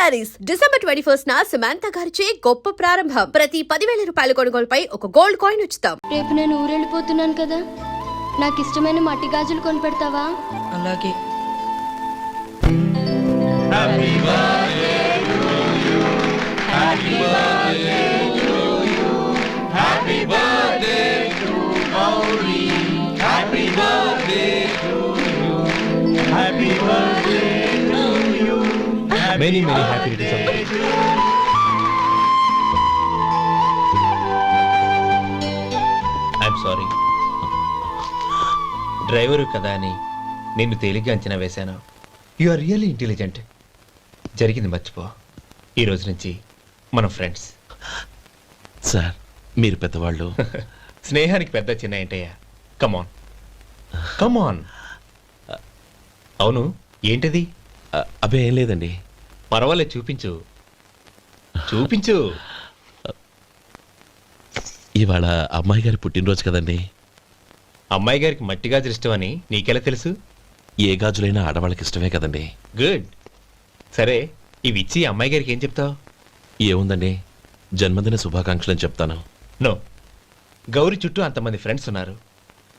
Saris December 21 Samantha గారిచే గొప్ప ప్రారంభం. ప్రతి 10,000 రూపాయల కొనుగోలుపై ఒక గోల్డ్ కాయిన్ ఉచితం. రేపు నేను ఊరెళ్ళిపోతున్నాను కదా, నాకు ఇష్టమైన మట్టి గాజులు కొనిపెడతావా? అలాగే. Many happy returns of the day. I'm sorry. Driver కదా అని నిన్ను తేలిగ్గా అంచనా వేశాను. You are really intelligent. జరిగింది మర్చిపో. ఈ రోజు నుంచి మనం ఫ్రెండ్స్. సార్ మీరు పెద్దవాళ్ళు. స్నేహానికి పెద్ద చిన్న ఏంటయ్యా? కమాన్ కమాన్. అవును, ఏంటిది? అబ్బే ఏం లేదండి. పర్వాలేదు, చూపించు చూపించు. ఇవాళ అమ్మాయి గారి పుట్టినరోజు కదండి. అమ్మాయి గారికి మట్టి గాజులు ఇష్టమని నీకెలా తెలుసు? ఏ గాజులైనా ఆడవాళ్ళకి ఇష్టమే కదండి. గుడ్. సరే, ఇవి ఇచ్చి అమ్మాయి గారికి ఏం చెప్తావు? ఏముందండి, జన్మదిన శుభాకాంక్షలు అని చెప్తాను. నో, గౌరీ చుట్టూ అంతమంది ఫ్రెండ్స్ ఉన్నారు,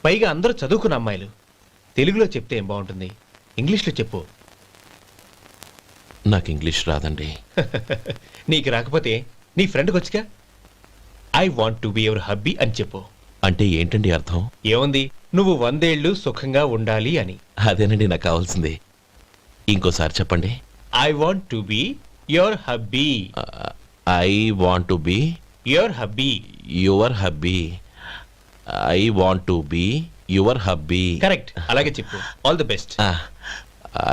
పైగా అందరూ చదువుకున్న అమ్మాయిలు. తెలుగులో చెప్తే ఏం బాగుంటుంది? ఇంగ్లీష్లో చెప్పు. నాకు ఇంగ్లీష్ రాదండి. నీకు రాకపోతే నీ ఫ్రెండ్కి వచ్చిగా I want to be your hubby అని చెప్పు. అంటే ఏంటండి అర్థం? ఏముంది, నువ్వు 100 ఏళ్ళు సుఖంగా ఉండాలి అని. అదేనండి నాకు కావాల్సింది. ఇంకోసారి చెప్పండి. I want to be your hubby. I want to be your hubby. Your hubby. I want to be your hubby. Correct, అలాగే చెప్పు. All the best.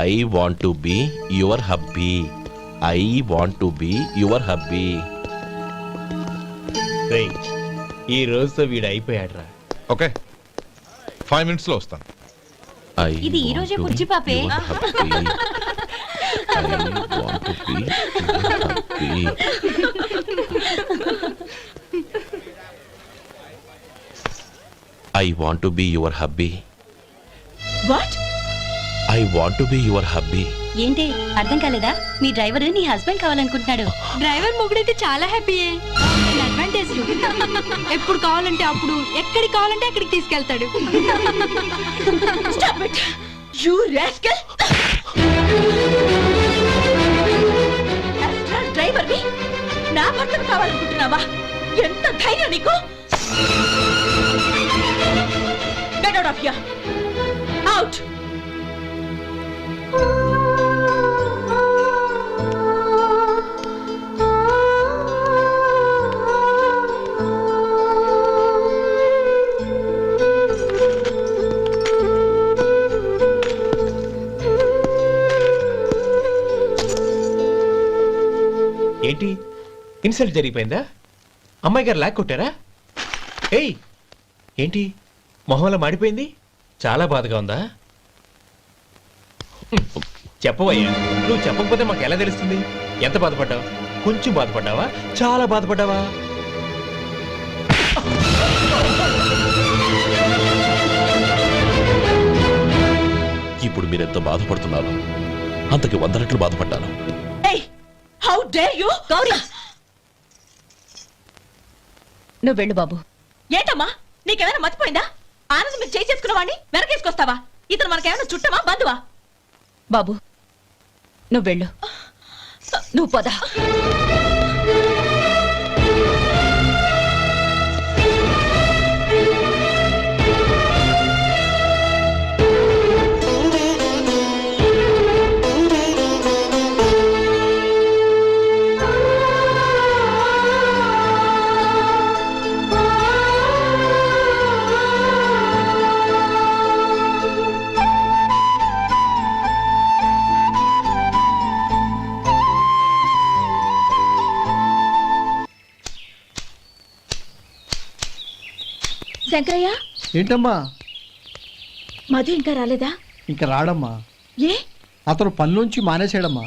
I want to be your hubby. I want to be your hubby. ఈ రోజుతో వీడు అయిపోయాడ్రా. Okay, 5 minutes లో వస్తాను. ఇది ఈ రోజే పుచ్చి పాపే. I want to be your hubby. What? I want to be your hubby. ఏంటి అర్థం కాలేదా? మీ డ్రైవర్ నీ హస్బెండ్ కావాలనుకుంటున్నాడు. డ్రైవర్ మొగుడైతే చాలా హ్యాపీయే. అడ్వాంటేజ్ ఎప్పుడు కావాలంటే అప్పుడు, ఎక్కడికి కావాలంటే అక్కడికి తీసుకెళ్తాడు. Stop it, you rascal! Driver వి నా భర్తను కావాలనుకుంటున్నావా? ఎంత ధైర్యం నీకు! Get out of here! Out! ఏంటి, ఇన్సల్ట్ జరిగిపోయిందా? అమ్మాయి గారు లాక్ కొట్టారా? ఏయ్, ఏంటి మొహంలో మాడిపోయింది? చాలా బాధగా ఉందా? చెప్పవయ్యా, నువ్వు చెప్పకపోతే మాకు ఎలా తెలుస్తుంది? ఎంత బాధపడ్డావు? కొంచెం బాధపడ్డావా? చాలా బాధపడ్డావా? ఇప్పుడు మీరెంత బాధపడుతున్నారు, అంతకి 100 రెట్లు బాధపడ్డాను. How dare you? గౌరీ, నువ్వు వెళ్ళు బాబు. ఏంటమ్మా, నీకేమైనా మర్చిపోయిందా? ఆనందం మీరు చేసుకున్న వాడిని వెనకేసుకొస్తావా? ఇతను మనకేమైనా చుట్టమా, బంధువా? బాబు నువ్వు వెళ్ళు, నువ్వు పద. శంకరయ్య, ఏంటమ్మా? మధు ఇంకా రాలేదా? ఇంకా రాడమ్మా. ఏ? అతను పనిలోంచి మానేసాడమ్మా.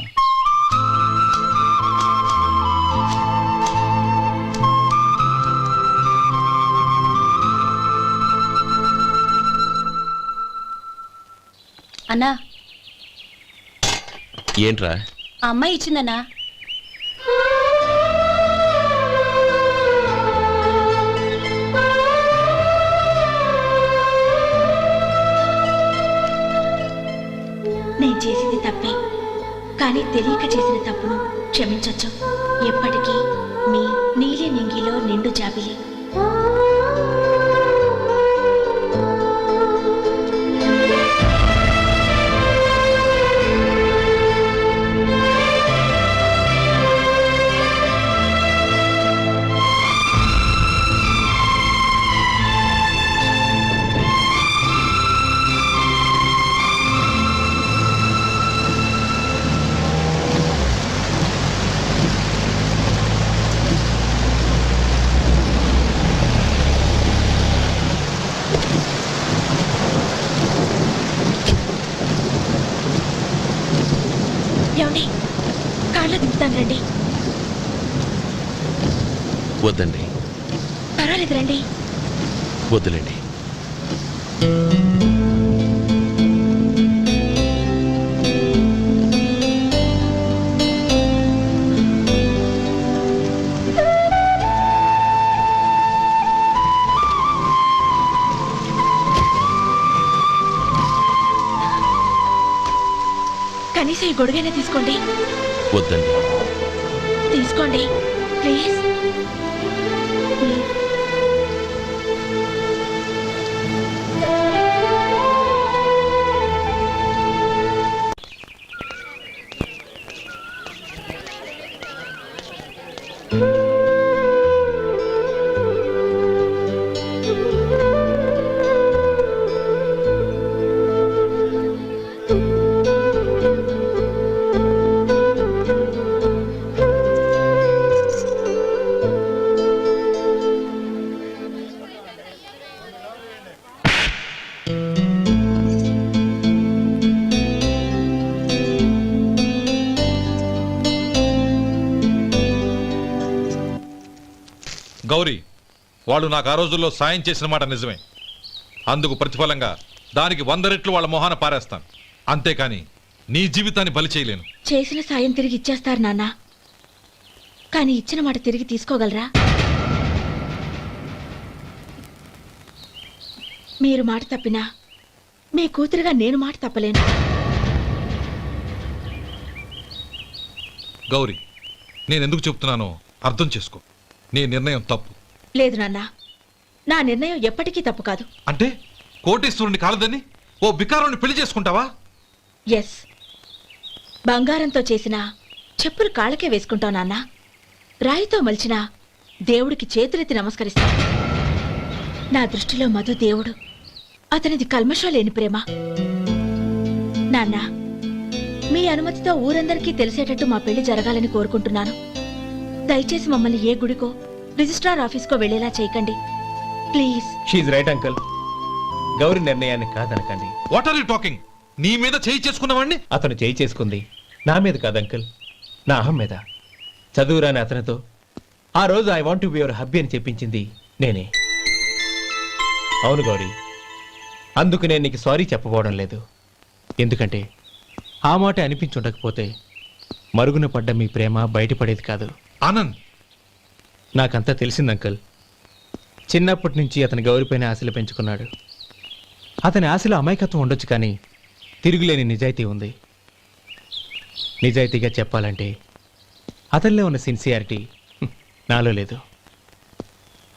అన్నా, ఏంట్రా? ఆ అమ్మాయి ఇచ్చిందన్నా. కానీ తెలియక చేసిన తప్పును క్షమించొచ్చు. ఎప్పటికీ మీ నీలి నింగిలో నిండు జాబిలి. ఏమండి, కాళ్ళ దింపుతాను రండి. వద్దండి, పర్వాలేదు రండి. వద్దులేండి. కనీసం ఈ గొడుగైనా తీసుకోండి. వద్దండి. తీసుకోండి ప్లీజ్. గౌరీ, వాళ్ళు నాకు ఆ రోజుల్లో సాయం చేసిన మాట నిజమే. అందుకు ప్రతిఫలంగా దానికి 100 రెట్లు వాళ్ళ మొహాన పారేస్తాను. అంతేకాని నీ జీవితాన్ని బలి చేయలేను. చేసిన సాయం తిరిగి ఇచ్చేస్తారు నాన్న, కానీ ఇచ్చిన మాట తిరిగి తీసుకోగలరా? మీరు మాట తప్పినా మీ కూతురుగా నేను మాట తప్పలేను. గౌరీ, నేనెందుకు చెప్తున్నానో అర్థం చేసుకో. నీ నిర్ణయం తప్పు. లేదు నాన్న, నా నిర్ణయం ఎప్పటికీ తప్పు కాదు. అంటే కోటీశ్వరుని కాలదని ఓ బికారుని పెళ్లి చేసుకుంటావా? ఎస్, బంగారంతో చేసిన చెప్పులు కాళ్ళకే వేసుకుంటావు నాన్న. రాయితో మలిచిన దేవుడికి చేతులెత్తి నమస్కరిస్తా. నా దృష్టిలో మధు దేవుడు, అతనిది కల్మషం లేని ప్రేమ. నాన్న, మీ అనుమతితో ఊరందరికీ తెలిసేటట్టు మా పెళ్లి జరగాలని కోరుకుంటున్నాను. దయచేసి మమ్మల్ని ఏ గుడికో రిజిస్ట్రార్ ఆఫీస్కో వెళ్లేలా చేయకండి please. She right uncle. Gauri నిర్ణయాన్ని కాదనకండి. What are you talking? నీ మీద చేయి చేసుకున్నవాడిని అతను చేయి చేసుకుంది నా మీద కాదు అంకుల్, నా అహం మీద. చదువురాని అతనితో ఆ రోజు I want to be your hubby అని చెప్పించింది నేనే. అవును గౌరీ, అందుకు నేను నీకు సారీ చెప్పబోవడం లేదు. ఎందుకంటే ఆ మాట అనిపించుండకపోతే మరుగున పడ్డ మీ ప్రేమ బయటపడేది కాదు. ఆనంద్, నాకంతా తెలిసింది అంకుల్. చిన్నప్పటి నుంచి అతని గౌరీపైన ఆశలు పెంచుకున్నాడు. అతని ఆశలో అమాయకత్వం ఉండొచ్చు, కానీ తిరుగులేని నిజాయితీ ఉంది. నిజాయితీగా చెప్పాలంటే అతనిలో ఉన్న సిన్సియారిటీ నాలో లేదు.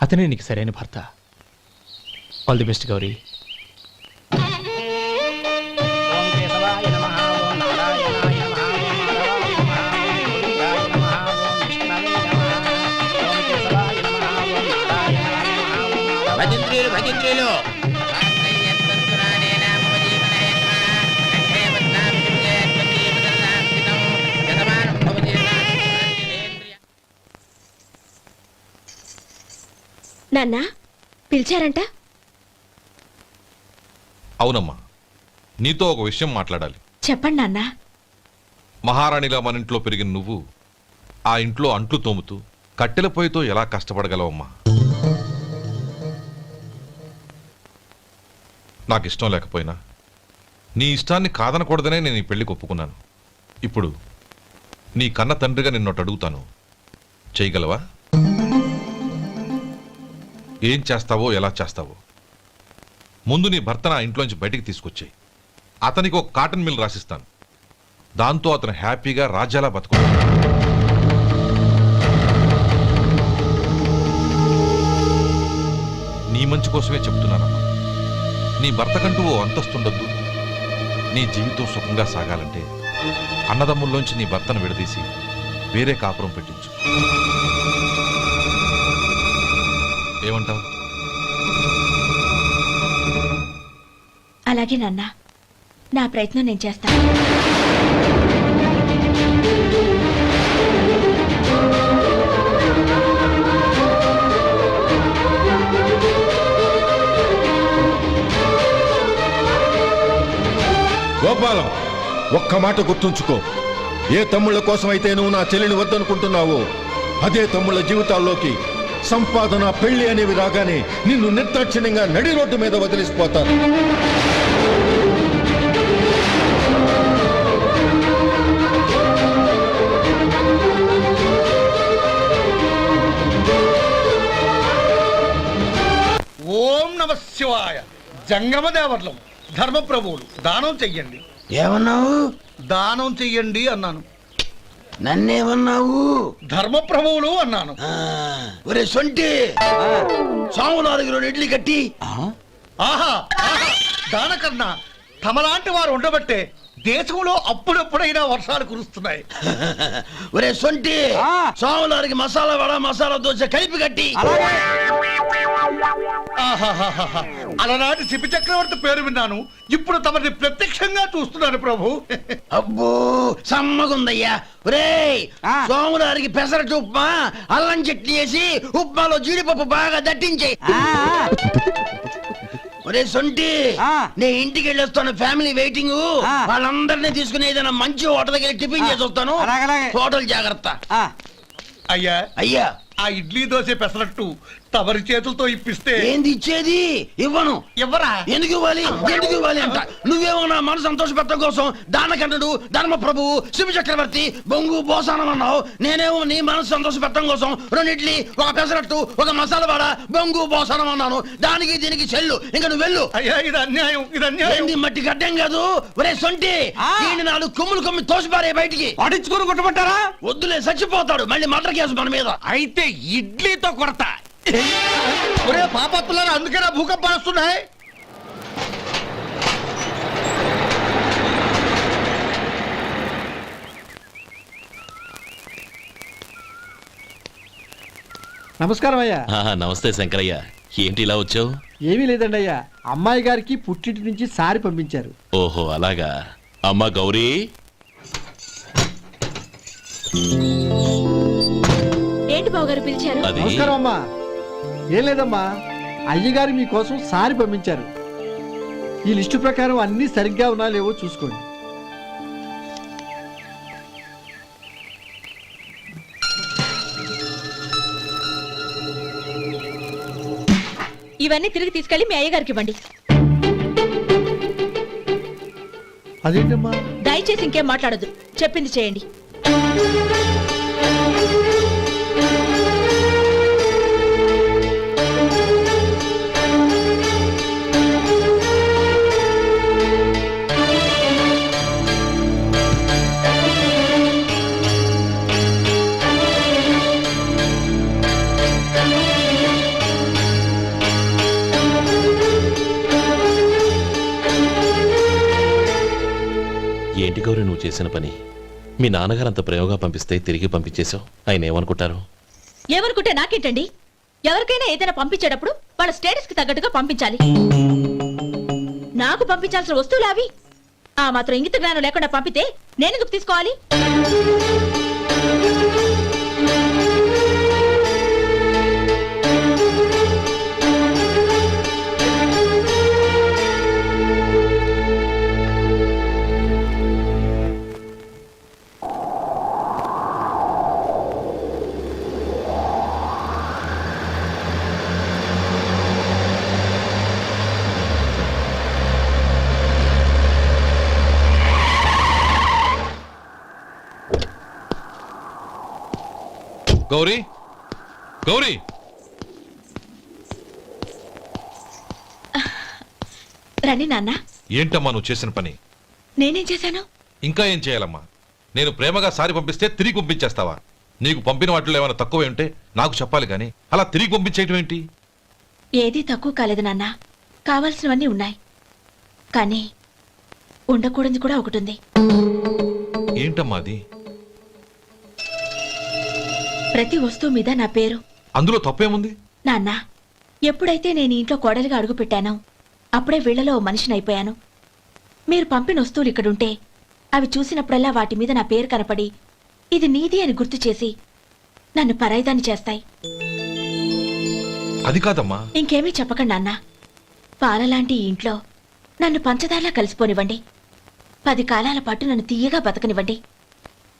అతనే నీకు సరైన భర్త. All the best Gauri. భజంత్రీలు నాన్న, పిలిచారంట? అవునమ్మా, నీతో ఒక విషయం మాట్లాడాలి. చెప్పండి నాన్న. మహారాణిలా మన ఇంట్లో పెరిగిన నువ్వు ఆ ఇంట్లో అంట్లు తోముతూ కట్టెల పొయ్యితో ఎలా కష్టపడగలవమ్మా? నాకు ఇష్టం లేకపోయినా నీ ఇష్టాన్ని కాదనకూడదనే నేను ఈ పెళ్లికి ఒప్పుకున్నాను. ఇప్పుడు నీ కన్న తండ్రిగా నిన్నొట్టు అడుగుతాను, చేయగలవా? ఏం చేస్తావో ఎలా చేస్తావో ముందు నీ భర్త నా ఇంట్లోంచి బయటికి తీసుకొచ్చాయి. అతనికి ఒక కాటన్ మిల్ రాసిస్తాను. దాంతో అతను హ్యాపీగా రాజ్యాలా బతుకుతాడు. నీ మంచి కోసమే చెప్తున్నానమ్మా. నీ భర్తకంటూ ఓ అంతస్తుండొద్దు. నీ జీవితం సుఖంగా సాగాలంటే అన్నదమ్ముల్లోంచి నీ భర్తను విడదీసి వేరే కాపురం పెట్టించు. ఏమంటావు? అలాగే నాన్న, నా ప్రయత్నం నేను చేస్తాను. గోపాలం, ఒక్క మాట గుర్తుంచుకో. ఏ తమ్ముళ్ళ కోసం అయితే నువ్వు నా చెల్లిని వద్దనుకుంటున్నావో అదే తమ్ముళ్ళ జీవితాల్లోకి సంపాదన, పెళ్లి అనేవి రాగానే నిన్ను నిర్దాక్షిణ్యంగా నడి రోడ్డు మీద వదిలిసిపోతారు. ఓం నమ శివాయ. జంగమదేవర్లం, ధర్మప్రభువులు, దానం చెయ్యండి. ఏమన్నావు? దానం చెయ్యండి అన్నాను. నన్నేమన్నావు? ధర్మప్రభువులు అన్నాను. ఒరే సొంటి, సాములారికి 2 ఇడ్లీ కట్టి. ఆహా ఆహా, దానకన్నా తమలాంటి వారు ఉండబట్టే దేశంలో అప్పుడప్పుడైనా వర్షాలు కురుస్తున్నాయి. ఒరే సొంటి, సాములారికి మసాలా వడ, మసాలా దోశ కలిపి కట్టి. ఆహాహాహా, అలనాటి శిపి చక్రవర్తి పేరు విన్నాను, ఇప్పుడు తమని ప్రత్యక్షంగా చూస్తున్నాను ప్రభు. అబ్బో సమ్మగుందయ్యా. ఒరే సోములారికి పెసరట్టు ఉప్మా, అల్లం చట్నీ వేసి ఉప్మాలో జీడిపప్పు బాగా దట్టించే. ఒరే సొంటి, నేను ఇంటికి వెళ్ళొస్తాను, ఫ్యామిలీ వెయిటింగ్. వాళ్ళందరినీ తీసుకుని ఏదైనా మంచి హోటల్ దగ్గర టిఫిన్ చేసి వస్తాను. హోటల్ జాగ్రత్త. అయ్యా అయ్యా, ఆ ఇడ్లీ దోశ పెసరట్టు తమరి చేతులతో ఇప్పిస్తే. ఏంది ఇచ్చేది? ఇవ్వను. ఎవరా? ఎందుకు ఇవ్వాలి? ఎందుకు ఇవ్వాలి అంట. నువ్వేమో నా మనసు సంతోషపెట్టడం కోసం దానకంటుడు, ధర్మ ప్రభువు, శివ చక్రవర్తి, బొంగు బోసానం అన్నావు. నేనేమో నీ మనసు సంతోషపెట్టడం కోసం 2 ఇడ్లీ, 1 పెసరట్టు, 1 మసాలా వాడ, బొంగు బోసానం అన్నాను. దానికి దీనికి చెల్లు. ఇంకా నువ్వు వెళ్ళు. అయ్యా ఇది అన్యాయం, ఇది అన్యాయం. ఏంది మట్టి గడ్డం కాదు. ఒరే సొంటి, దీన్ని 4 కొమ్ములు కొమ్మి తోసిపారే బయటికి. పడించుకుని కొట్టమంటారా? వద్దులే, చచ్చిపోతాడు. మళ్ళీ మర్డర్ కేసు మన మీద. అయితే ఇడ్లీతో కొడతా. ఒరే పాపత్తులారా, అందుకేనా భూకంపాలు వస్తున్నాయి? నమస్కారం అయ్యా. నమస్తే శంకరయ్య, ఏంటి ఇలా వచ్చావు? ఏమీ లేదండి అయ్యా, అమ్మాయి గారికి పుట్టింటి నుంచి సారి పంపించారు. ఓహో అలాగా. అమ్మా గౌరీ, ఏంటి బావగారు పిలిచారు? అది నమస్కారం అమ్మా. ఏం లేదమ్మా, అయ్యగారు మీకోసం సారి పంపించారు. ఈ లిస్టు ప్రకారం అన్ని సరిగ్గా ఉన్నా లేవో చూసుకోండి. ఇవన్నీ తిరిగి తీసుకెళ్లి మీ అయ్యగారికి ఇవ్వండి. అదేంటమ్మా? దయచేసి ఇంకేం మాట్లాడొద్దు, చెప్పింది చేయండి. ఏంటి గౌరీ నువ్వు చేసిన పని? మీ నాన్నగారు అంత ప్రేమగా పంపిస్తే తిరిగి పంపించేశావు. ఆయన ఏమనుకుంటారు? ఏమనుకుంటే నాకేంటండి? ఎవరికైనా ఏదైనా పంపించేటప్పుడు వాళ్ళ స్టేటస్ కి తగ్గట్టుగా పంపించాలి. నాకు పంపించాల్సిన వస్తువులు అవి. ఆ మాత్రం ఇంగిత జ్ఞానం లేకుండా పంపితే నేనెందుకు తీసుకోవాలి? గౌరీ, గౌరీ, రండి నాన్న. ఏంటమ్మా నువ్వు చేసిన పని? నేనేం చేశాను? ఇంకా ఏం చేయాలమ్మా? నేను ప్రేమగా సారి పంపిస్తే తిరిగి పంపించేస్తావా? నీకు పంపిన వాటిలో ఏమైనా తక్కువ ఉంటే నాకు చెప్పాలి కానీ అలా తిరిగి పంపించేయటం ఏంటి? ఏదీ తక్కువ కాలేదు నాన్న. కావాల్సినవన్నీ ఉన్నాయి, కానీ ఉండకూడదు కూడా ఒకటి ఉంది. ఏంటమ్మా అది? ప్రతి వస్తువు మీద నా పేరు. అందులో తప్పేముంది? నాన్న, ఎప్పుడైతే నేను ఇంట్లో కోడలిగా అడుగుపెట్టానో అప్పుడే వీళ్లలో ఓ మనిషిని అయిపోయాను. మీరు పంపిన వస్తువులు ఇక్కడుంటే అవి చూసినప్పుడల్లా వాటి మీద నా పేరు కనపడి ఇది నీది అని గుర్తు చేసి నన్ను పరాయిదాన్ని చేస్తాయి. అది కాదమ్మా. ఇంకేమీ చెప్పకండి నాన్న. పాలలాంటి ఈ ఇంట్లో నన్ను పంచదారలా కలిసిపోనివ్వండి. 10 కాలాల పాటు నన్ను తీయగా బతకనివ్వండి.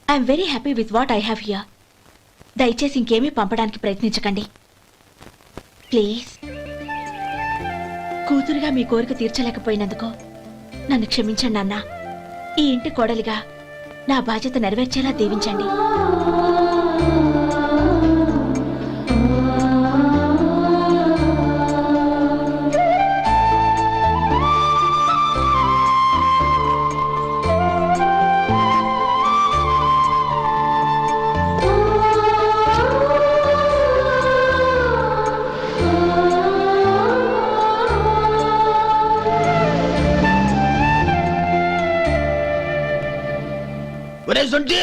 I'm very happy with what I have here. దయచేసి ఇంకేమీ పంపడానికి ప్రయత్నించకండి ప్లీజ్. కూతురుగా మీ కోరిక తీర్చలేకపోయినందుకు నన్ను క్షమించండి నాన్న. ఈ ఇంటి కోడలిగా నా బాధ్యత నెరవేర్చేలా దీవించండి. ఒరే సొంటి,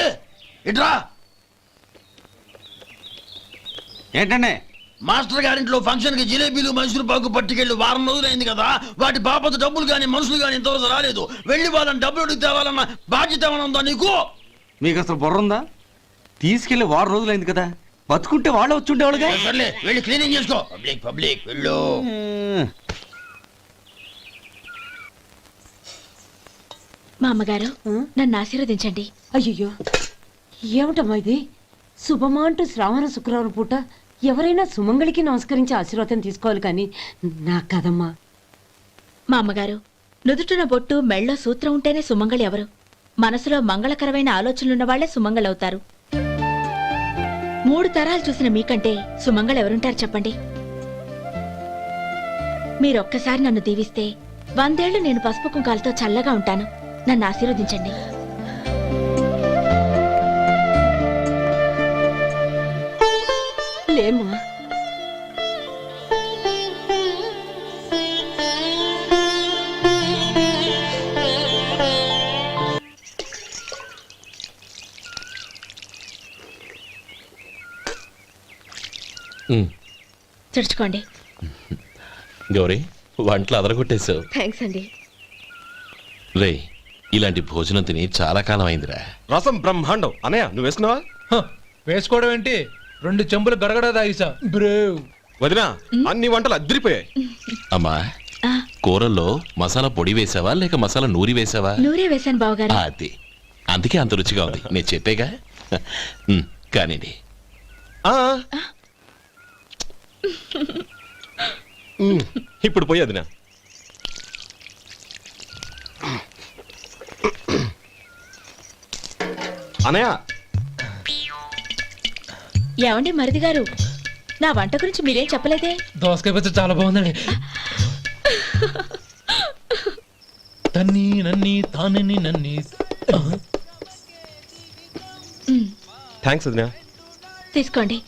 ఇట్రా. ఏంటండి? మాస్టర్ గారింట్లో ఫంక్షన్ కి జిలేబీలు మైసూరు పాకు పట్టుకెళ్ళి వారం రోజులైంది కదా. వాటి బాపత డబ్బులు కానీ మనుషులు కానీ ఇంతవరకు రాలేదు. వెళ్ళి వాళ్ళని డబ్బులు అడిగి తేవాలన్న బాధ్యత ఏమైనా ఉందా నీకు? మీకు అసలు బుర్ర ఉందా? తీసుకెళ్లి 6 రోజులైంది కదా, బతుకుంటే వాళ్ళు వచ్చి ఉండేవాళ్ళుగా. సర్లే, వెళ్ళి క్లీనింగ్ చేసుకో. పబ్లిక్ వెళ్ళు. మా అమ్మగారు నన్ను ఆశీర్వదించండి. అయ్యో ఏమిటమ్మా ఇది? శుభమా అంటూ శ్రావణ శుక్రవారం పూట ఎవరైనా సుమంగళికి నమస్కరించి ఆశీర్వాదం తీసుకోవాలి కానీ నాకు కదమ్మా. మా అమ్మగారు, నుదుటిన బొట్టు మెళ్ళో సూత్రం ఉంటేనే సుమంగళి ఎవరు? మనసులో మంగళకరమైన ఆలోచనలున్న వాళ్లే సుమంగళవుతారు. 3 తరాలు చూసిన మీకంటే సుమంగళ ఎవరుంటారు చెప్పండి? మీరొక్కసారి నన్ను దీవిస్తే 100 ఏళ్లు నేను పసుపు కుంకాలతో చల్లగా ఉంటాను. నన్ను ఆశీర్వదించండి. లేమ్మా, చుడుచుకోండి. గౌరీ, వంటలు అదరగొట్టేశావు. థ్యాంక్స్ అండి. రే, ఇలాంటి భోజనం తిని చాలా కాలం అయిందిరా. రసం బ్రహ్మాండం. అనయ్య, నువ్వు వేసుకున్నావా? వేసుకోవడం ఏంటి? 2 చెంబులు గడగడ తాగిసా బ్రేవ్. వదినా, అన్ని వంటలు అద్దరిపోయాయి. అమ్మా, ఆ, కూరల్లో మసాలా పొడి వేసావా లేక మసాలా నూరి వేసావా? నూరే వేశాను బావగారు. అది అందుకే అంత రుచిగా ఉంది. నేను చెప్పేగా. కానివ్వండి. ఇప్పుడు పోయి వదినా. అనయ్య, ఏమండి మరిది గారు, నా వంట గురించి మీరేం చెప్పలేదే? దోసకాయ పచ్చడి చాలా బాగుందండి. తన్ని నన్ని తానని నన్ని. థ్యాంక్స్ వదినా. తీసుకోండి.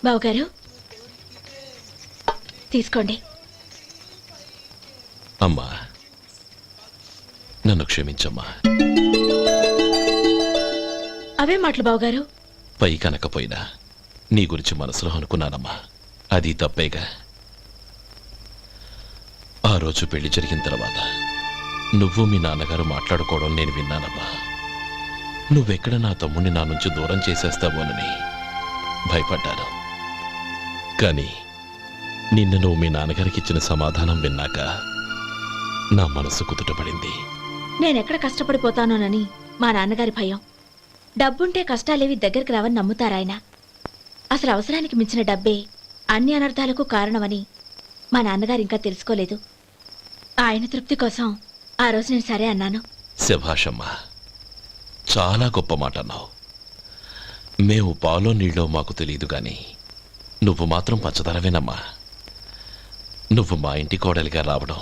బావగారు తీసుకోండి. అమ్మా, నన్ను క్షమించమ్మా. అవే మాటలు బావగారు. పై కనకపోయినా నీ గురించి మనసులో అనుకున్నానమ్మా. అది తప్పేగా. ఆ రోజు పెళ్లి జరిగిన తర్వాత నువ్వు మీ నాన్నగారు మాట్లాడుకోవడం నేను విన్నానమ్మా. నువ్వెక్కడ నా తమ్ముడిని నా నుంచి దూరం చేసేస్తావోనని భయపడ్డాను. కానీ నిన్న నువ్వు మీ నాన్నగారికి ఇచ్చిన సమాధానం విన్నాక నా మనసు కుదుటపడింది. నేనెక్కడ కష్టపడిపోతానోనని మా నాన్నగారి భయం. డబ్బుంటే కష్టాలేవి దగ్గరికి రావని నమ్ముతారాయన. అసలు అవసరానికి మించిన డబ్బే అన్ని అనర్థాలకు కారణమని మా నాన్నగారు ఇంకా తెలుసుకోలేదు. ఆయన తృప్తి కోసం ఆ రోజు నేను సరే అన్నాను. శభాషమ్మా, చాలా గొప్ప మాట అన్నావు. మేము పాలో నీళ్ళో మాకు తెలియదు గాని నువ్వు మాత్రం పచ్చదనవేనమ్మా. నువ్వు మా ఇంటి కోడలిగా రావడం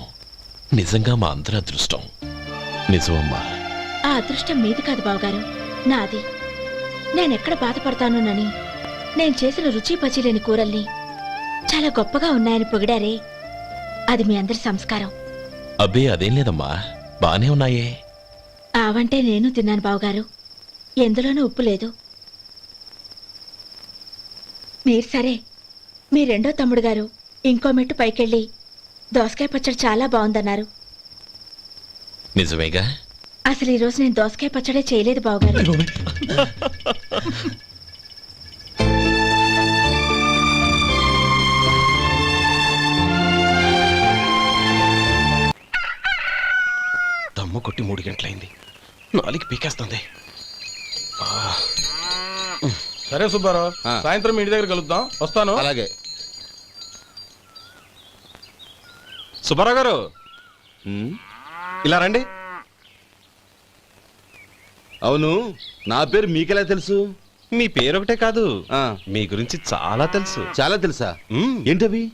నిజంగా మా అందరి అదృష్టం. నిజమమ్మా. ఆ అదృష్టం మీది కాదు బావగారు, నాది. నేనెక్కడ బాధపడతానోనని నేను చేసిన రుచి పచిలేని కూరల్ని చాలా గొప్పగా ఉన్నాయని పొగిడారే, అది మీ అందరి సంస్కారం. అబ్బే అదేం లేదమ్మా, బానే ఉన్నాయే. ఆవంటే నేను తిన్నాను బావగారు, ఎందులోనూ ఉప్పు లేదు. మీరు సరే, మీ రెండో తమ్ముడు గారు ఇంకో మెట్టు పైకెళ్ళి దోసకాయ పచ్చడి చాలా బాగుందన్నారు. నిజమేగా? అసలు ఈరోజు నేను దోసకాయ పచ్చడే చేయలేదు బావగారు. దమ్ము కొట్టి 3 గంటలైంది, 4 పీకేస్తుంది. సరే సుబ్బారావు, సాయంత్రం ఇంటి దగ్గర కలుద్దాం. వస్తాను. అలాగే. సుబ్బారావు గారు ఇలా రండి. అవును, నా పేరు మీకెలా తెలుసు? మీ పేరు ఒకటే కాదు, మీ గురించి చాలా తెలుసు. చాలా తెలుసా? ఏంటవి?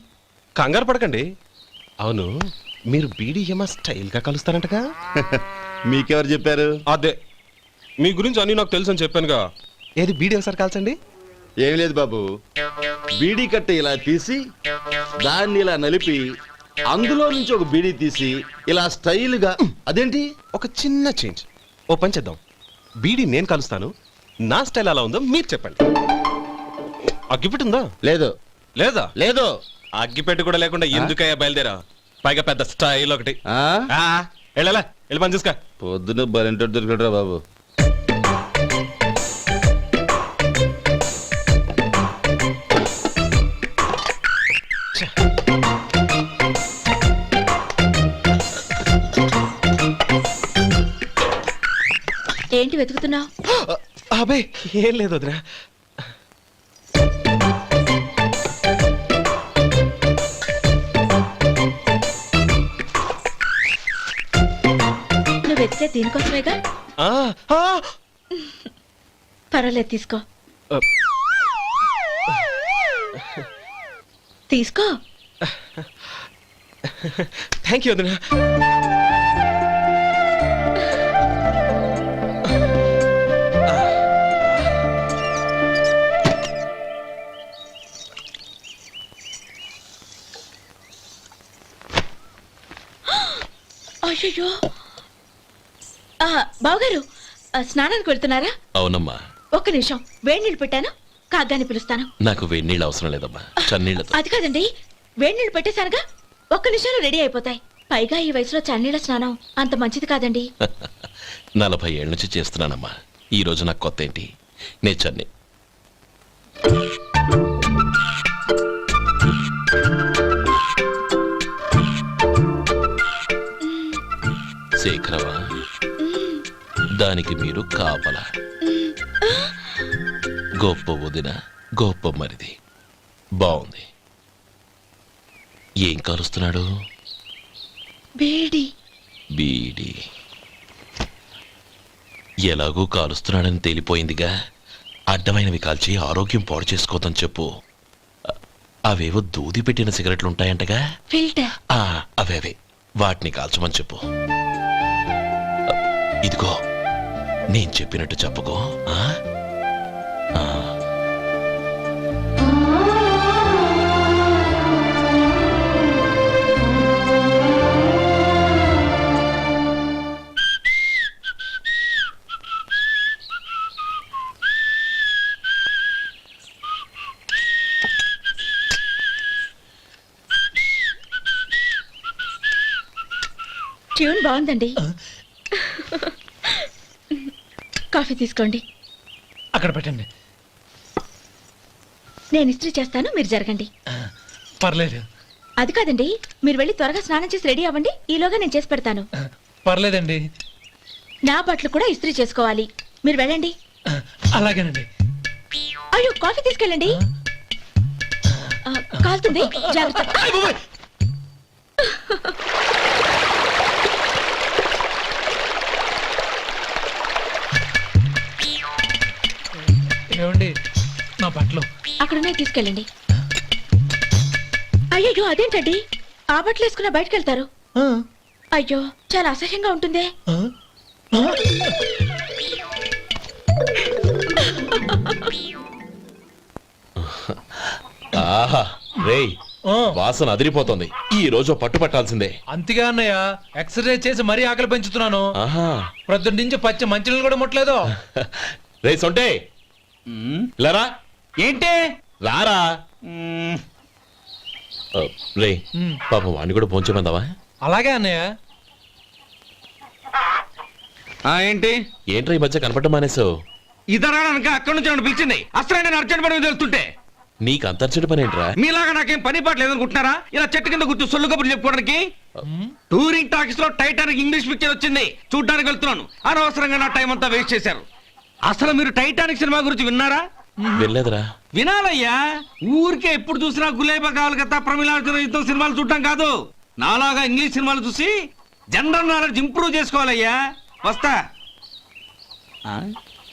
కంగారు పడకండి. అవును, మీరు బీడీఎం స్టైల్ గా కలుస్తారంటగా? మీకెవరు చెప్పారు? అదే, మీ గురించి అన్ని నాకు తెలుసు అని చెప్పానుగా. ఏది బీడీ ఒకసారి కాల్చండి. ఏం లేదు బాబు, బీడీ కట్ట ఇలా తీసి దాన్ని ఇలా నలిపి అందులో నుంచి ఒక బీడీ తీసి ఇలా స్టైల్గా. అదేంటి? ఒక చిన్న చేంజ్. ఓ పని చేద్దాం, బీడీ నేను కలుస్తాను, నా స్టైల్ ఎలా ఉందో మీరు చెప్పండి. అగ్గిపెట్టి ఉందా? లేదు. లేదా? లేదు. అగ్గిపెట్టి కూడా లేకుండా ఎందుకయ్యా బయలుదేరా? పైగా పెద్ద స్టైల్ ఒకటి. వెళ్ళాలా, వెళ్ళి పని చూసుకో. పొద్దున బలింటో దొరికడరా బాబు. ఏంటి వెతుకుతున్నావు? అబే ఏం లేదు వదినా. నువ్వు వెతికే దీనికోసమేగా. పర్వాలేదు, తీసుకో. తీసుకో. థ్యాంక్ యూ వదినా. అయ్యో, బావగారు స్నానానికి వెళ్తున్నారా? అవునమ్మా. ఒక్క నిమిషం, వేడి నీళ్ళు పెట్టాను, కాగ్గాని పిలుస్తాను. నాకు వేడి నీళ్ళు అవసరం లేదమ్మా, చన్నీళ్ళతో. అది కాదండి, వేడి నీళ్ళు పెట్టేశానుగా, ఒక్క నిమిషంలో రెడీ అయిపోతాయి. పైగా ఈ వయసులో చన్నీళ్ళ స్నానం అంత మంచిది కాదండి. 40 ఏళ్ళ నుంచి చేస్తున్నానమ్మా, ఈ రోజు నాకు కొత్త ఏంటి? నే చన్ని. శేఖరవా, దానికి మీరు కాపలా. గొప్ప వదిన, గొప్ప మరిది. బాగుంది. ఏం కాలుస్తున్నాడు? బీడి. బీడి ఎలాగూ కాలుస్తున్నాడని తేలిపోయిందిగా. అడ్డమైనవి కాల్చి ఆరోగ్యం పాడు చేసుకోదని చెప్పు. అవేవో దూది పెట్టిన సిగరెట్లు ఉంటాయంటగా, ఫిల్టర్. అవే వాటిని కాల్చమని చెప్పు. ఇదిగో నేను చెప్పినట్టు చెప్పుకో. ట్యూన్ బాగుందండి. కాఫీ తీసుకోండి. అక్కడ పెట్టండి. నేను ఇస్త్రీ చేస్తాను, మీరు జరగండి. పర్లేదు. అది కాదండి, మీరు వెళ్ళి త్వరగా స్నానం చేసి రెడీ అవ్వండి, ఈలోగా నేను చేసి పెడతాను. పర్లేదండి. నా బట్టలు కూడా ఇస్త్రీ చేసుకోవాలి, మీరు వెళ్ళండి. అలాగేనండి. అయ్యో, కాఫీ తీసుకెళ్ళండి. కాలుతుంది, జాగ్రత్త. ఏమండి, బట్టలు అక్కడున్నాయి తీసుకెళ్ళండి. అయ్యో అదేంటండి ఆ బట్టలు వేసుకున్న బయటకు వెళ్తారు? అయ్యో చాలా అసహ్యంగా ఉంటుందే. ఆహా రేయ్ వాసన అదిరిపోతుంది. ఈ రోజు పట్టు పట్టాల్సిందే. అంతగా అన్నయ్య ఎక్సర్సైజ్ చేసి మరీ ఆకలి పెంచుతున్నాను. ఆహా ప్రొద్దున నుంచి పచ్చి మంచినీళ్ళు కూడా ముట్టలేదు. రే సొంటే లరా ఏంటి రారా రే పాపం వాణ్ణి కూడా పోంచమందావా? అలాగే అన్నయ్య. ఏంటి ఏంట్రా ఈ మధ్య కనపడటం మానేసావు? ఇతరా అక్కడి నుంచి నన్ను పిలిచింది. అసలు నేను అర్జెంట్ పని మీద వెళ్తుంటే నీకు అంతర్చడి పని ఏంట్రా? మీలాగా నాకేం పని పాట లేదనుకుంటున్నారా? ఇలా చెట్టు కింద కూర్చో సొల్లు కబుర్లు చెప్పుకోవడానికి. టూరింగ్ టాకీస్ లో టైటానిక్ ఇంగ్లీష్ పిక్చర్ వచ్చింది, చూడ్డానికి వెళ్తున్నాను. అనవసరంగా నా టైం అంతా వేస్ట్ చేశారు. అసలు మీరు టైటానిక్ సినిమా గురించి విన్నారా? వెళ్ళలేదురా. వినాలయ్యా. ఊరికే ఎప్పుడు చూసినా గులేబా కావాలి కదా ప్రమిళాతో సినిమాలు చూడటం కాదు. నాలాగా ఇంగ్లీష్ సినిమాలు చూసి జనరల్ నాలెడ్జ్ ఇంప్రూవ్ చేసుకోవాలయ్యా. వస్తా.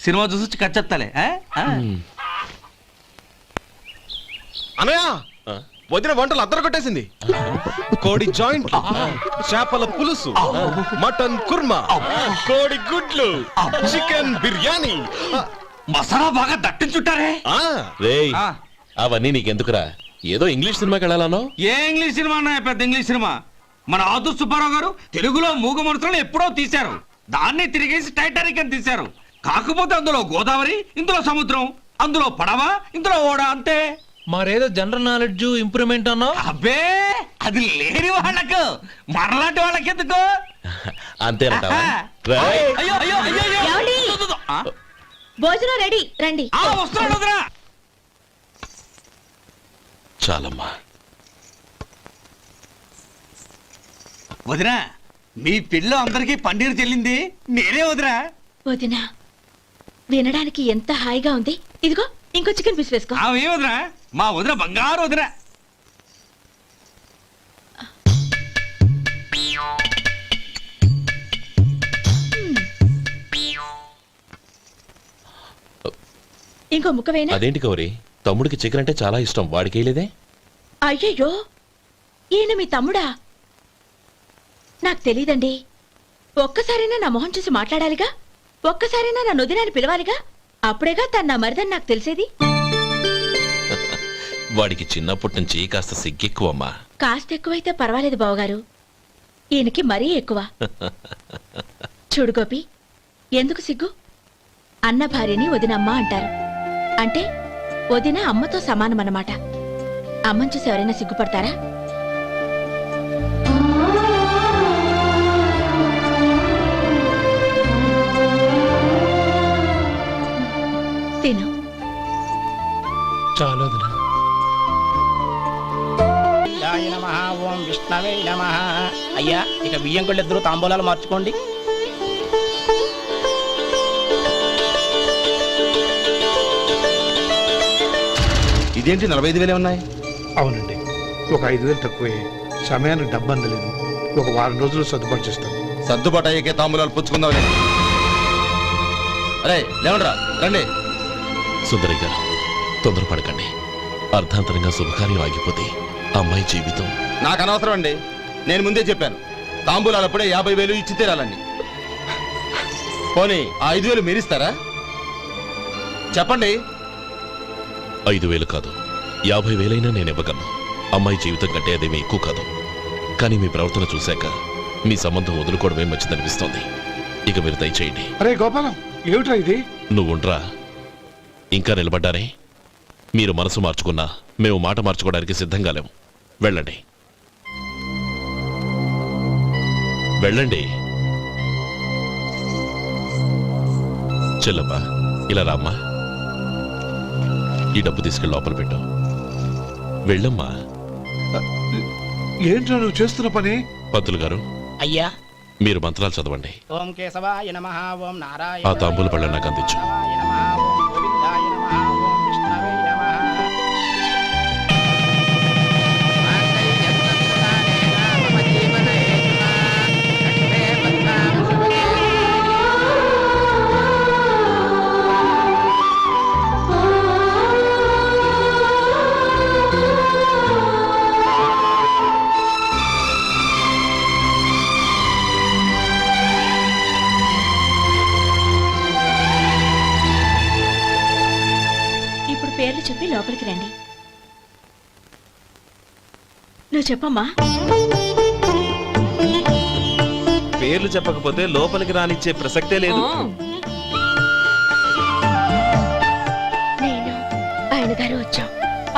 సినిమా చూసి కచ్చెత్తాలే. అనయ్య వదిన వంటలు అద్దరు కొట్టేసింది. కోడి జాయింట్, చేపల పులుసు, మటన్ కుర్మా, కోడి గుడ్లు, చికెన్ బిర్యానీ, మసాలా బాగా దట్టించుంటారే. రేయ్ అవన్నీ నీకెందుకురా? ఏదో ఇంగ్లీష్ సినిమాకి వెళ్ళాలనో? ఏ ఇంగ్లీష్ సినిమా అన్నా పెద్ద ఇంగ్లీష్ సినిమా. మన ఆదు సుబ్బారావు గారు తెలుగులో మూగ మనుషులను ఎప్పుడో తీశారు. దాన్ని తిరిగేసి టైటానిక్ అని తీశారు. కాకపోతే అందులో గోదావరి, ఇందులో సముద్రం, అందులో పడవ, ఇందులో ఓడ, అంతే. మరేదో జనరల్ నాలెడ్జ్ ఇంప్రూవ్మెంట్ అన్నావు. అబ్బే అది లేని వాళ్ళకు, మనలాంటి వాళ్ళకి ఎందుకు? అంతేనంటావా? అయ్యో అయ్యో అయ్యో ఏమండి? భోజనం రెడీ, రండి. వస్తున్నాడు వదరా. చాలమ్మా. వదినా మీ పిల్ల అందరికీ పన్నీరు చెల్లింది నేనే వదినా. వదినా వినడానికి ఎంత హాయిగా ఉంది. ఇదిగో ఇంకో చికెన్ పీస్ వేసుకో. ఏ వదినా, మా వదిన బంగారు వదినా. ఇంకో ముక్క వేయనా? అదేంటి కౌరి, తమ్ముడికి చికెన్ అంటే చాలా ఇష్టం, వాడికి వేయలేదే? అయ్యయ్యో ఈయన మీ తమ్ముడా? నాకు తెలీదండి. ఒక్కసారైనా నా మొహం చూసి మాట్లాడాలిగా, ఒక్కసారైనా నా నొదినాన్ని పిలవాలిగా, అప్పుడేగా తన నా మరిదని నాకు తెలిసేది. వాడికి చిన్నప్పటి నుంచి కాస్త సిగ్గెక్కువమ్మా. కాస్త ఎక్కువైతే పర్వాలేదు బావగారు, ఈయనకి మరీ ఎక్కువ. చూడు గోపి, ఎందుకు సిగ్గు? అన్న భార్యని వదినమ్మ అంటారు. అంటే వదిన అమ్మతో సమానమన్నమాట. అమ్మని చూసి ఎవరైనా సిగ్గుపడతారా? తిను. చాలు వదినా. ఓం విష్ణవే నమః. అయ్యా ఇక బియ్యం కొళ్ళు ఇద్దరు తాంబూలాలు మార్చుకోండి. ఇదేంటి 45,000 ఉన్నాయి? అవునండి, ఒక 5,000 తక్కువే. సమయానికి డబ్బు అందలేదు. ఒక వారం రోజులు సర్దుబాటు చేస్తాం. సర్దుబాటు అయ్యకే తాంబూలాలు పుచ్చుకుందాం. అరే లేవండ్రా, రండి. సుందరి గారు తొందరపడకండి. అర్ధాంతరంగా శుభకార్యం ఆగిపోతే అమ్మాయి జీవితం. నాకు అనవసరం అండి, నేను ముందే చెప్పాను. తాంబూలాలు అప్పుడే 50,000 ఇచ్చి తీరాలండి. పోనీ ఆ 5,000 మీరిస్తారా? చెప్పండి. 5,000 కాదు, 50,000 నేను ఇవ్వగలను. అమ్మాయి జీవితం కంటే అదేమీ ఎక్కువ కాదు. కానీ మీ ప్రవర్తన చూశాక మీ సంబంధం వదులుకోవడమే మంచిదనిపిస్తోంది. ఇక మీరు దయచేయండి. అరే గోపాలం, ఏమిట్రా ఇది? నువ్వుండ్రా. ఇంకా నిలబడ్డారే? మీరు మనసు మార్చుకున్నా మేము మాట మార్చుకోవడానికి సిద్ధంగా లేము. వెళ్ళండి వెళ్ళండి. చెల్లమ్మా ఇలా రామ్మా. ఈ డబ్బు తీసుకెళ్ళి లోపల పెట్టు. వెళ్ళమ్మా. ఏంట్రా నువ్వు చేస్తున్న పని? పంతులు గారు, అయ్యా మీరు మంత్రాలు చదవండి. ఓం కేశవాయ నమః, ఓం నారాయణ ఆ తాంబూల పళ్ళ నాకు అందించు. నమః, ఓం గోవిందాయ నమః, ఓం విష్ణవే నమః. నువ్వు చెప్పమ్మా. పేర్లు చెప్పకపోతే లోపలికి రానిచ్చే ప్రసక్తే లేదు. నేను ఆయన గారు వచ్చాం.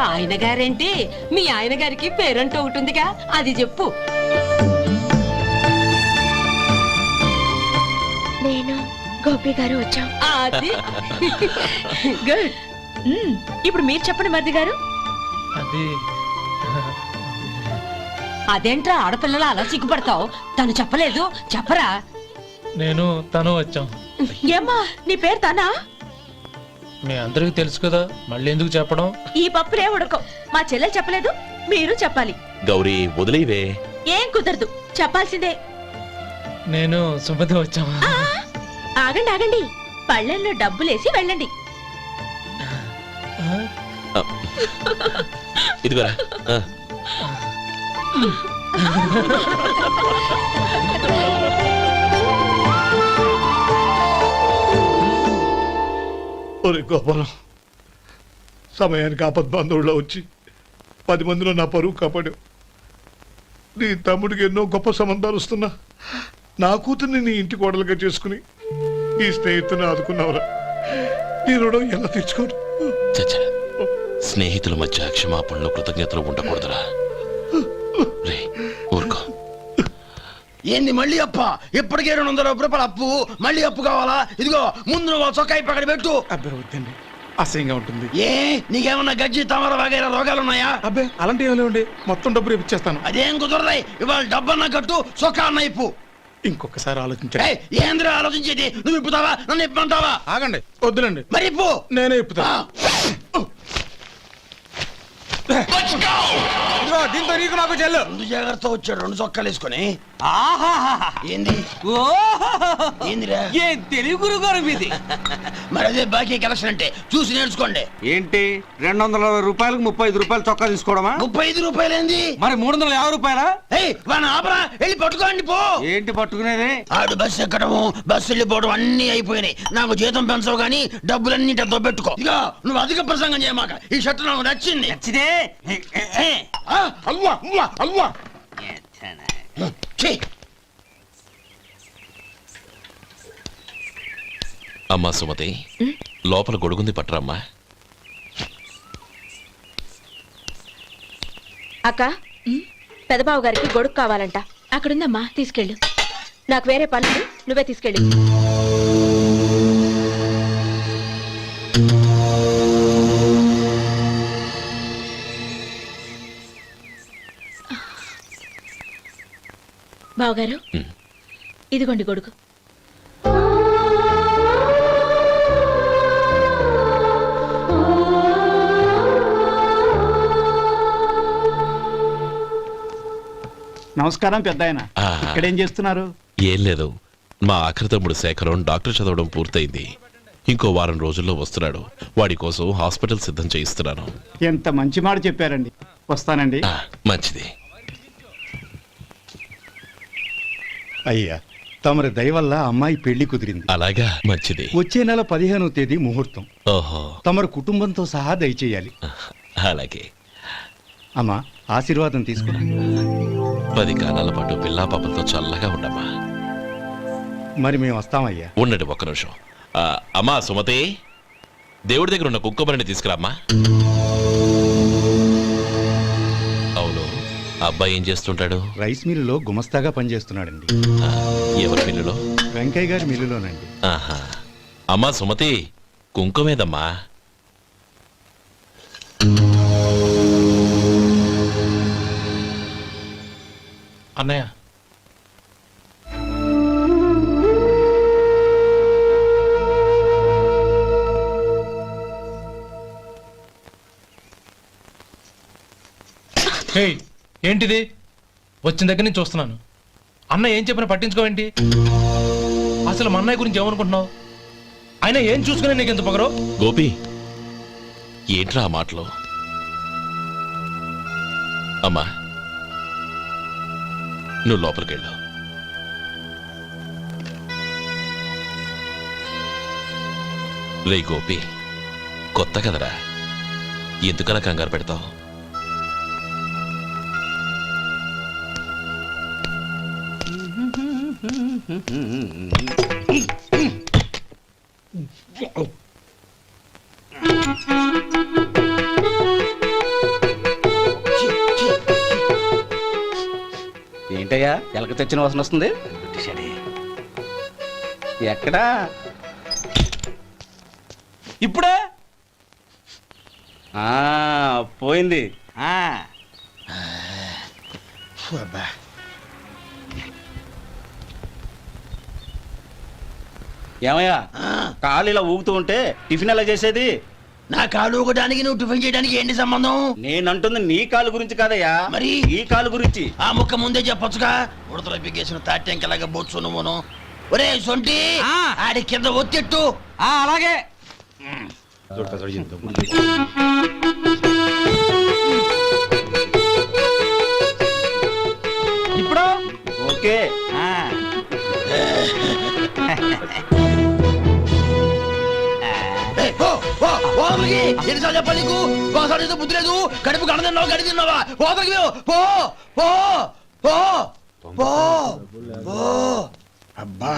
ఆయన గారేంటి, మీ ఆయన గారికి పేరంటూ ఒకటి ఉందిగా, అది చెప్పు. నేను గోపి గారు వచ్చాం. అది గుడ్. ఇప్పుడు మీరు చెప్పండి మరిది గారు. అదేంట్రా ఆడపిల్లలు అలా సిగ్గుపడతావు? తను చెప్పలేదు, చెప్పరా. నేను తను వచ్చాం. ఏమ్మా నీ పేరు తానా? మీ అందరికి తెలుసు కదా, మళ్ళీ ఎందుకు చెప్పడం? ఈ పప్పులే ఉడకం. మా చెల్లెలు చెప్పలేదు, మీరు చెప్పాలి. గౌరీ వదిలేవే. ఏం కుదరదు, చెప్పాల్సిందే. నేను సుమతి వచ్చాం. ఆ, ఆగండి ఆగండి, పళ్ళెల్లో డబ్బులేసి వెళ్ళండి. ఇదిగోరా. ఒరే గోపాలం, సమయానికి ఆపద్బాంధవుల్లో వచ్చి 10 మందిలో నా పరువు కాపాడావు. నీ తమ్ముడికి ఎన్నో గొప్ప సంబంధాలు వస్తున్నా నా కూతుర్ని నీ ఇంటి కోడలుగా చేసుకుని నీ స్నేహితుని ఆదుకున్నావురా. నీ రుణం ఎలా తెచ్చుకోరు? చచ్చా, స్నేహితుల మధ్య క్షమాపణలు కృతజ్ఞతలు ఉండకూడదురా. రే ఊరుకో. ఏంది మళ్ళీ అప్ప? ఇప్పటికే 200 రూపాయల అప్పు, మళ్ళీ అప్పు కావాలా? ఇదిగో ముందు నువ్వు చొక్కా పక్కన పెట్టు. అబ్బే వద్దండి, అసహ్యంగా ఉంటుంది. ఏ నీకేమన్నా గజ్జి తమర వగైరా రోగాలున్నాయా? అబ్బే అలాంటి ఏమీ లేవండి, మొత్తం డబ్బు రేపు ఇచ్చేస్తాను. అదేం కుదరదాయి. ఇవాళ డబ్బన్నా కట్టు, చొక్కా అన్న ఇప్పు. ఇంకొకసారి ఆలోచించండి. ఏయ్, ఏందిరా ఆలోచించేది? నువ్వు ఇప్పుతావా, నన్ను ఇప్పమంటావా? ఆగండి, వద్దులండి, మరి ఇప్పు. నేనే ఇప్పుతా. దీంతో నీకు నాకు చెల్లు. ముందు జాగ్రత్త వచ్చాడు 2 చొక్కాలు వేసుకొని. ఏంది ఏందిరా? ఏం తెలుగు గురుగారు మీది? మరి అదే బాకీ కలెక్షన్ అంటే చూసి నేర్చుకోండి. ఏంటి 220 రూపాయలకు 35 రూపాయలు చొక్కా తీసుకోవడమా? 35 రూపాయలు ఏంది? మరి 350 రూపాయలా? ఏయ్ వాడిని ఆపరా, వెళ్ళి పట్టుకోండి పో. ఏంటి పట్టుకునేది? ఆడు బస్సు ఎక్కడము, బస్సు వెళ్ళిపోవడం అన్ని అయిపోయినాయి. నాకు జీతం పెంచవు గానీ డబ్బులన్నీ డబ్బు పెట్టుకో. ఇక నువ్వు అధిక ప్రసంగం చేయమాక. ఈ షర్ట్ నాకు నచ్చింది. నచ్చితే అవ్వా అవ్వా అవ్వా. ఛీ. అమ్మా సుమతి, లోపల గొడుగుంది పట్టరమ్మా. అక్క, పెదబాబు గారికి గొడుగు కావాలంట. అక్కడుందమ్మా, తీసుకెళ్ళు. నాకు వేరే పనులు, నువ్వే తీసుకెళ్ళి. బావగారు, ఇదిగోండి గొడుగు. నమస్కారం పెద్దాయన. ఆ. ఇక్కడేం చేస్తున్నారు? ఏం లేదు, మా ఆఖరి తమ్ముడు శేఖరం డాక్టర్ చదవడం పూర్తయింది. ఇంకో వారం రోజుల్లో వస్తున్నాడు. వాడి కోసం హాస్పిటల్ సిద్ధం చేయిస్తున్నాను. ఎంత మంచి మాట చెప్పారండి. వస్తానండి. మంచిది. అయ్యా, తమరి దయ వల్ల అమ్మాయి పెళ్లి కుదిరింది. అలాగా, మంచిది. వచ్చే నెల 15వ తేదీ ముహూర్తం. ఓహో, తమరు కుటుంబంతో సహా దయచేయాలి. అలాగే. అమ్మా, ఆశీర్వాదం తీసుకురా. 10 కాలాల పాటు పిల్లా పాపలతో చల్లగా ఉండమ్మా. మరి మేము వస్తామయ్యా. ఉండండి ఒక్క నిమిషం. అమ్మా సుమతి, దేవుడి దగ్గర ఉన్న కుక్కమరిని తీసుకురామ్మా. అవును, అబ్బాయి ఏం చేస్తుంటాడు? రైస్ మిల్లులో గుమస్తాగా పనిచేస్తున్నాడండి. ఎవరి మిల్లులో? వెంకయ్య గారి మిల్లులోనండి. ఆహా. అమ్మా సుమతి, కుంకుమేదమ్మా. అన్నయ్య, ఏంటిది? వచ్చిన దగ్గర నుంచి చూస్తున్నాను. అన్న ఏం చెప్పినా పట్టించుకోవేంటి? అసలు మా అన్నయ్య గురించి ఏమనుకుంటున్నావు? ఆయన ఏం చూసుకునే నీకు ఎంత పొగరు? గోపి, ఏంట్రా ఆ మాటలు? అమ్మా, నువ్వు లోపలికెళ్ళు. రే గోపి, కొత్త కదరా, ఎందుకలా కంగారు పెడతావు? ఏంటయ్యా ఎలక తెచ్చిన వాసన వస్తుంది ఎక్కడా ఇప్పుడే పోయింది ఏమయ్యా కాలు ఇలా ఊగుతూ ఉంటే టిఫిన్ ఎలా చేసేది? నా కాలు ఊగడానికి నువ్వు టిఫిన్ చేయడానికి ఏంటి సంబంధం? నేనంటుంది నీ కాలు గురించి కాదయ్యా, మరి ఈ కాలు గురించి. ఆ ముక్క ముందే చెప్పొచ్చుగా. ఉడతలో పిగేసిన తాటెంకలాగా బొచ్చు నువ్వును. ఒరే సొంటి, ఆడి కింద ఒత్తిట్టు. అలాగే ఇప్పుడు ఓకే. ఎన్నిసార్లు చెప్పాలి నీకు? ఒకసారి బుద్ధి లేదు. కడుపు గడ తిన్నావు, గడి తిన్నావా? పోతకి పో పో పో పో పో. అబ్బా